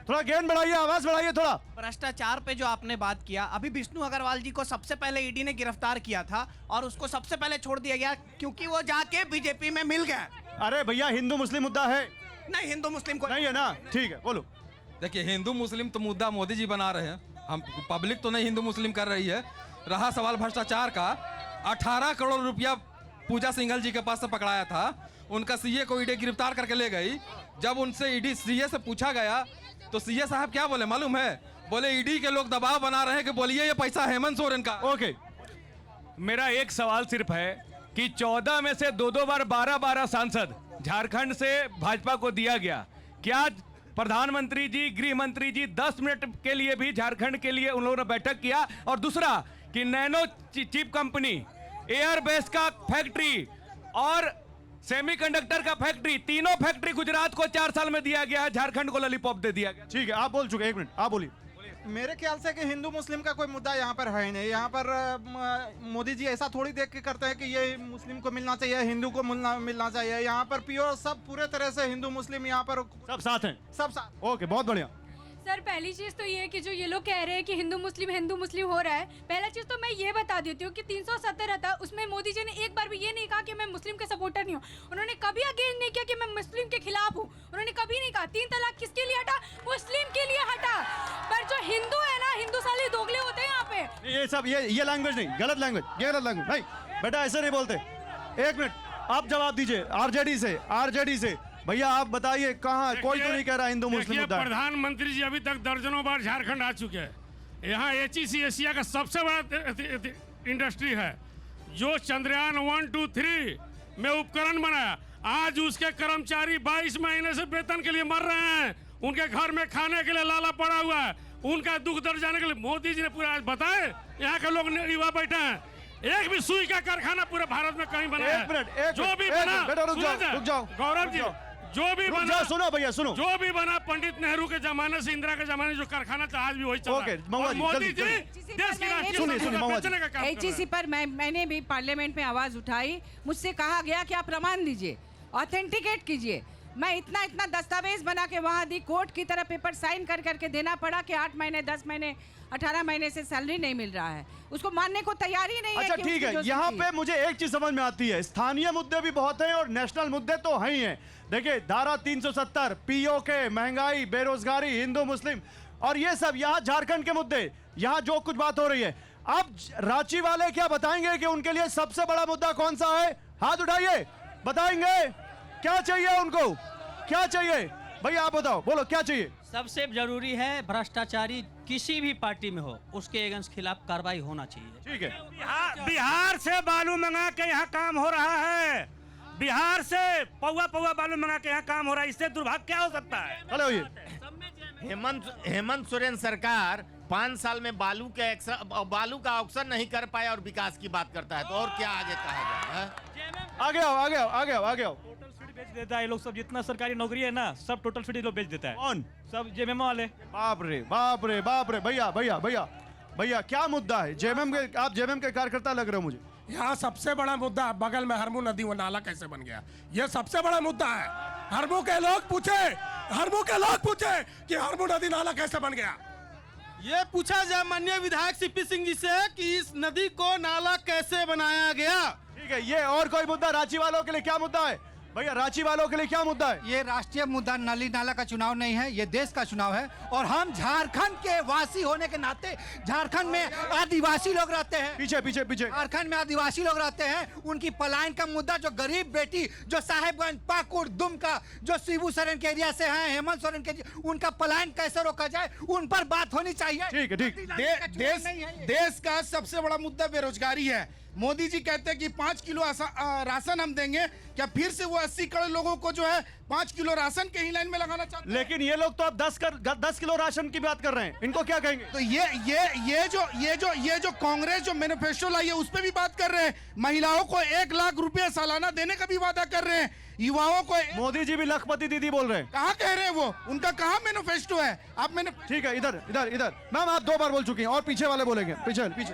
थोड़ा गेन बढ़ाइए, आवाज बढ़ाइए थोड़ा। भ्रष्टाचार पे जो आपने बात किया, अभी विष्णु अग्रवाल जी को सबसे पहले ईडी ने गिरफ्तार किया था और उसको सबसे पहले छोड़ दिया गया क्योंकि वो जाके बीजेपी में मिल गया। अरे भैया हिंदू मुस्लिम मुद्दा है? नहीं, हिंदू मुस्लिम को नहीं है ना? ठीक है, बोलो। देखिए, हिंदू मुस्लिम तो मुद्दा मोदी जी बना रहे हैं, हम पब्लिक तो नहीं हिंदू मुस्लिम कर रही है। रहा सवाल भ्रष्टाचार का, 18 करोड़ रुपया पूजा सिंघल जी के पास से पकड़ाया था, उनका सीए को ईडी गिरफ्तार करके ले गई। जब उनसे ईडी सीए से पूछा गया तो सीए साहब क्या बोले मालूम है? बोले ईडी के लोग दबाव बना रहे हैं कि बोलिए ये पैसा हेमंत सोरेन का। ओके, मेरा एक सवाल सिर्फ है कि 14 में से 2 बार 12 सांसद झारखंड से भाजपा को दिया गया। क्या प्रधानमंत्री जी, गृह मंत्री जी 10 मिनट के लिए भी झारखंड के लिए उन लोगों ने बैठक किया? और दूसरा कि नैनो चिप कंपनी, एयरबेस का फैक्ट्री और सेमीकंडक्टर का फैक्ट्री, तीनों फैक्ट्री गुजरात को 4 साल में दिया गया है, झारखंड को लॉलीपॉप दे दिया गया। ठीक है, आप बोल चुके, 1 मिनट आप बोलिए। मेरे ख्याल से कि हिंदू मुस्लिम का कोई मुद्दा यहाँ पर है ही नहीं। यहाँ पर मोदी जी ऐसा थोड़ी देख के करते हैं कि ये मुस्लिम को मिलना चाहिए, हिंदू को मिलना चाहिए। यहाँ पर प्योर सब पूरे तरह से हिंदू मुस्लिम यहाँ पर सब साथ हैं। सब साथ। ओके, बहुत बढ़िया। सर पहली चीज़ तो ये है कि जो ये लोग कह रहे हैं कि हिंदू मुस्लिम हो रहा है, पहला चीज़ तो मैं ये बता देती हूँ कि 370 था, उसमें मोदी जी ने एक बार भी ये नहीं कहा कि मैं मुस्लिम के सपोर्टर नहीं हूँ। उन्होंने कभी अगेंस्ट नहीं किया कि मैं मुस्लिम के खिलाफ हूँ। उन्होंने कभी नहीं कहा। 3 तलाक किसके लिए हटा? मुस्लिम के लिए हटा। पर जो हिंदू है ना, हिंदू साले दोगले होते हैं यहाँ पे। ये सब ये लैंग्वेज नहीं, गलत लैंग्वेज, ये गलत लैंग्वेज नहीं बेटा, ऐसे नहीं बोलते। 1 मिनट आप जवाब दीजिए। आरजेडी से भैया आप बताइए, कहाँ कोई तो नहीं कह रहा हिंदू मुस्लिम मुद्दा है। प्रधानमंत्री जी अभी तक दर्जनों बार झारखंड आ चुके हैं। यहाँ HEC एशिया का सबसे बड़ा इंडस्ट्री है जो चंद्रयान 1, 2, 3 में उपकरण बनाया। आज उसके कर्मचारी 22 महीने से वेतन के लिए मर रहे हैं। उनके घर में खाने के लिए लाला पड़ा हुआ है। उनका दुख दर्द जाने के लिए मोदी जी ने पूरा आज बताए, यहाँ के लोग युवा बैठे हैं। एक भी सुई का कारखाना पूरे भारत में कहीं बना है? जो भी बना, रुक जाओ गौरव जी, जो भी बना, सुनो भैया सुनो, जो भी बना पंडित नेहरू के जमाने से, इंदिरा के जमाने जो कारखाना था, आज भी वही चल रहा है। और मोदी जी देश की राष्ट्रीय बेचने का काम कर रहे हैं। HEC पर मैंने भी पार्लियामेंट में आवाज उठाई। मुझसे कहा गया कि आप प्रमाण दीजिए, ऑथेंटिकेट कीजिए। मैं इतना दस्तावेज बना के वहाँ दी, कोर्ट की तरह पेपर साइन कर करके देना पड़ा कि 8 महीने 10 महीने 18 महीने से सैलरी नहीं मिल रहा है। उसको मानने को तैयार ही नहीं है। अच्छा ठीक है, यहाँ पे मुझे एक चीज समझ में आती है, स्थानीय मुद्दे भी बहुत हैं और नेशनल मुद्दे तो हैं ही हैं। देखिए धारा 370, POK, महंगाई, बेरोजगारी, हिंदू मुस्लिम और ये सब यहाँ झारखंड के मुद्दे, यहाँ जो कुछ बात हो रही है। अब रांची वाले क्या बताएंगे कि उनके लिए सबसे बड़ा मुद्दा कौन सा है? हाथ उठाइए, बताएंगे क्या चाहिए उनको, क्या चाहिए? भैया आप बताओ, बोलो क्या चाहिए? सबसे जरूरी है भ्रष्टाचारी किसी भी पार्टी में हो उसके अगेंस्ट खिलाफ कार्रवाई होना चाहिए। ठीक है। बिहार से बालू मंगा के यहाँ काम हो रहा है, बिहार से पौवा बालू मंगा के यहाँ काम हो रहा है, इससे दुर्भाग्य क्या हो सकता है? हेमंत सोरेन सरकार 5 साल में बालू का ऑक्शन नहीं कर पाया और विकास की बात करता है, तो और क्या आगे कहा जाए? आगे आओ। बेच देता है ये लोग सब, जितना सरकारी नौकरी है ना सब टोटल फिट लोग बेच देता है। कौन? सब जेएमएम वाले। बाप रे भैया क्या मुद्दा है? आप जेएमएम के कार्यकर्ता लग रहे हो मुझे। यहाँ सबसे बड़ा मुद्दा बगल में हरमू नदी वो नाला कैसे बन गया, ये सबसे बड़ा मुद्दा है। हरमू के लोग पूछे कि हरमू नदी नाला कैसे बन गया। ये पूछा जाए माननीय विधायक सीपी सिंह जी से कि इस नदी को नाला कैसे बनाया गया। ठीक है, ये और कोई मुद्दा रांची वालों के लिए क्या मुद्दा है भैया? रांची वालों के लिए क्या मुद्दा है? ये राष्ट्रीय मुद्दा नली नाला का चुनाव नहीं है, ये देश का चुनाव है। और हम झारखंड के वासी होने के नाते, झारखंड में आदिवासी लोग रहते हैं, पीछे पीछे पीछे झारखंड में आदिवासी लोग रहते हैं, उनकी पलायन का मुद्दा, जो गरीब बेटी जो साहेबगंज, पाकुड़, दुमका, जो शिबू सोरेन के एरिया से हैं, हेमंत सोरेन के, उनका पलायन कैसे रोका जाए, उन पर बात होनी चाहिए। ठीक है, ठीक। देश का सबसे बड़ा मुद्दा बेरोजगारी है। मोदी जी कहते हैं कि 5 किलो राशन हम देंगे, क्या फिर से वो 80 करोड़ लोगों को जो है 5 किलो राशन के ही लाइन में लगाना चाहते हैं? लेकिन ये लोग तो अब 10 किलो राशन की बात कर रहे हैं, इनको क्या कहेंगे? तो ये जो कांग्रेस जो मैनिफेस्टो लाई है उस पे भी बात कर रहे हैं। महिलाओं को 1 लाख रुपए सालाना देने का भी वादा कर रहे हैं। युवाओं को मोदी जी भी लखपति दीदी बोल रहे हैं। कहाँ कह रहे हैं वो? उनका कहाँ मैनिफेस्टो है? आप मैंने ठीक है, इधर इधर इधर मैम, आप 2 बार बोल चुकी हैं और पीछे वाले बोलेंगे। पीछे पीछे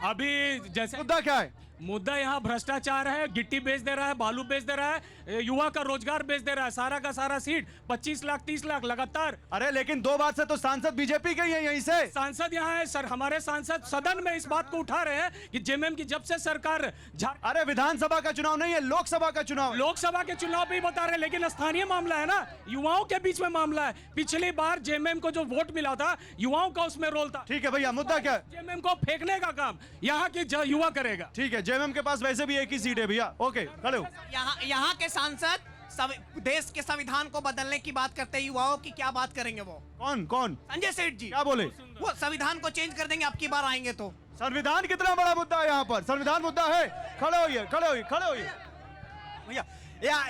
अभी जैसे मुद्दा क्या है? मुद्दा यहाँ भ्रष्टाचार है, गिट्टी बेच दे रहा है, बालू बेच दे रहा है, युवा का रोजगार बेच दे रहा है, सारा का सारा सीट 25 लाख 30 लाख लगातार। अरे लेकिन 2 बार से तो सांसद बीजेपी के ही है यहीं से। सांसद यहाँ है सर, हमारे सांसद सदन में इस बात को उठा रहे हैं कि जेएमएम की जब से सरकार अरे विधानसभा का चुनाव नहीं है, लोकसभा का चुनाव। लोकसभा के चुनाव भी बता रहे हैं, लेकिन स्थानीय मामला है ना, युवाओं के बीच में मामला है। पिछली बार जेएमएम को जो वोट मिला था, युवाओं का उसमें रोल था। ठीक है भैया, मुद्दा क्या है? जेएमएम को फेंकने का काम यहाँ के युवा करेगा। ठीक है, जेएमएम के पास वैसे भी एक ही सीट है भैया। ओके, खड़े हो। यहाँ के सांसद देश के संविधान को बदलने की बात करते हैं, युवाओं की क्या बात करेंगे वो? कौन? संजय सेठ जी क्या बोले? वो संविधान को चेंज कर देंगे, अब की बार आएंगे तो। संविधान कितना बड़ा मुद्दा है यहाँ पर? संविधान मुद्दा है। खड़े होइए, खड़े होइए, खड़े होइए भैया।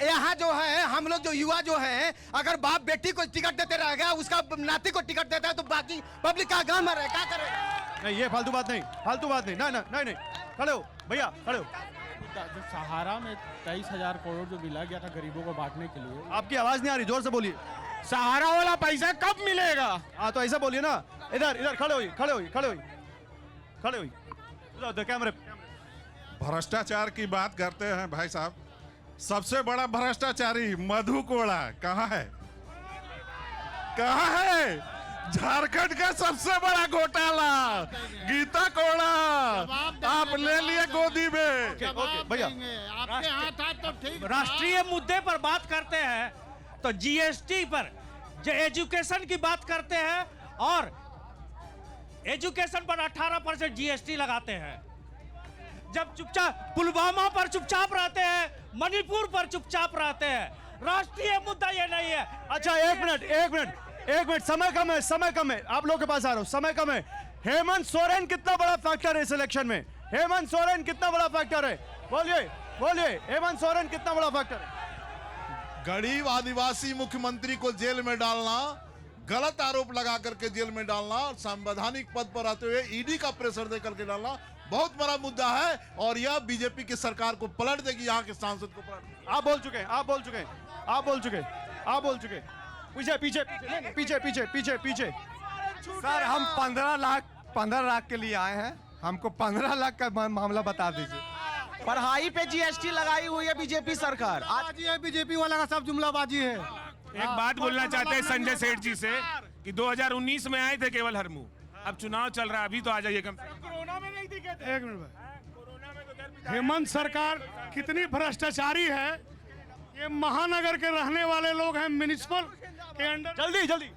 यहाँ जो है, हम लोग जो युवा जो है, अगर बाप बेटी को टिकट देते रहेगा, उसका नाती को टिकट देता है, तो बाकी पब्लिक का गांव में रहे क्या करेगा? नहीं, ये फालतू बात नहीं, फालतू बात नहीं। नहीं, खड़े हो भैया, खड़े हो। सहारा में 23,000 करोड़ जो मिला गया था गरीबों को बांटने के लिए, आपकी आवाज नहीं आ रही, जोर से बोलिए। सहारा वाला पैसा कब मिलेगा? हाँ तो ऐसा बोलिए ना। इधर खड़े होइए। कैमरे। भ्रष्टाचार की बात करते हैं भाई साहब। सबसे बड़ा भ्रष्टाचारी मधु कोड़ा कहाँ है? झारखंड का सबसे बड़ा घोटाला गीता कोड़ा आप ले लिए गोदी में। भैया, आपके हाथ था तो ठीक। राष्ट्रीय मुद्दे पर बात करते हैं तो जीएसटी पर, जो एजुकेशन की बात करते हैं, और एजुकेशन पर 18% जीएसटी लगाते हैं। जब चुपचाप पुलवामा पर चुपचाप रहते हैं, मणिपुर पर चुपचाप रहते हैं। राष्ट्रीय मुद्दा ये नहीं है। अच्छा, एक मिनट, समय कम है, आप लोग के पास आ रहा हूं, समय कम है। हेमंत सोरेन कितना बड़ा फैक्टर है इस इलेक्शन में? हेमंत सोरेन कितना बड़ा फैक्टर है? बोलिए, हेमंत सोरेन कितना बड़ा फैक्टर है? गरीब आदिवासी मुख्यमंत्री को जेल में डालना, गलत आरोप लगा करके जेल में डालना, संवैधानिक पद पर रहते हुए ईडी का प्रेशर दे करके डालना बहुत बड़ा मुद्दा है। और यह बीजेपी की सरकार को पलट देगी, यहाँ के सांसद को पलट देगी। आप बोल चुके। पीछे। सर, हम 15 लाख के लिए आए हैं, हमको 15 लाख का मामला बता दीजिए। पढ़ाई पे जीएसटी लगाई हुई है बीजेपी सरकार। आज ये बीजेपी वाला का सब जुमलाबाजी है। एक बात बोलना चाहते हैं संजय सेठ जी से कि 2019 में आए थे केवल हरमू, अब चुनाव चल रहा है, अभी तो आ जाइए। कोरोना में नहीं दिखे थे। 1 मिनट भाई, हेमंत सरकार कितनी भ्रष्टाचारी है। ये महानगर के रहने वाले लोग हैं, म्युनिसिपल के अंडर। जल्दी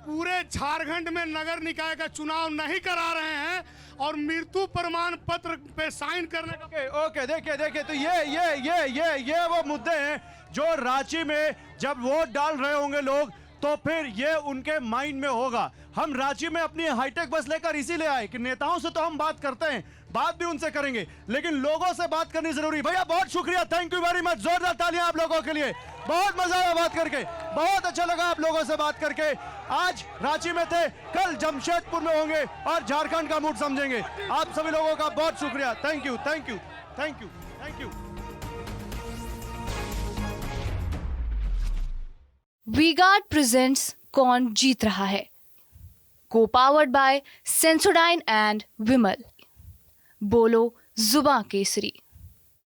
पूरे झारखंड में नगर निकाय का चुनाव नहीं करा रहे हैं और मृत्यु प्रमाण पत्र पे साइन करने का। ओके, देखिए तो ये वो मुद्दे हैं जो रांची में जब वोट डाल रहे होंगे लोग, तो फिर ये उनके माइंड में होगा। हम रांची में अपनी हाईटेक बस लेकर इसीलिए आए कि नेताओं से तो हम बात करते हैं, बात भी उनसे करेंगे, लेकिन लोगों से बात करनी जरूरी। भैया बहुत शुक्रिया, थैंक यू वेरी मच, जोरदार तालियां आप लोगों के लिए। बहुत मजा आया बात करके, बहुत अच्छा लगा आप लोगों से बात करके। आज रांची में थे, कल जमशेदपुर में होंगे और झारखंड का मूड समझेंगे। आप सभी लोगों का बहुत शुक्रिया, थैंक यू। वी-गार्ड प्रेजेंट्स कौन जीत रहा है, को पावर्ड बाय सेंसोडाइन एंड विमल। बोलो जुबां केसरी।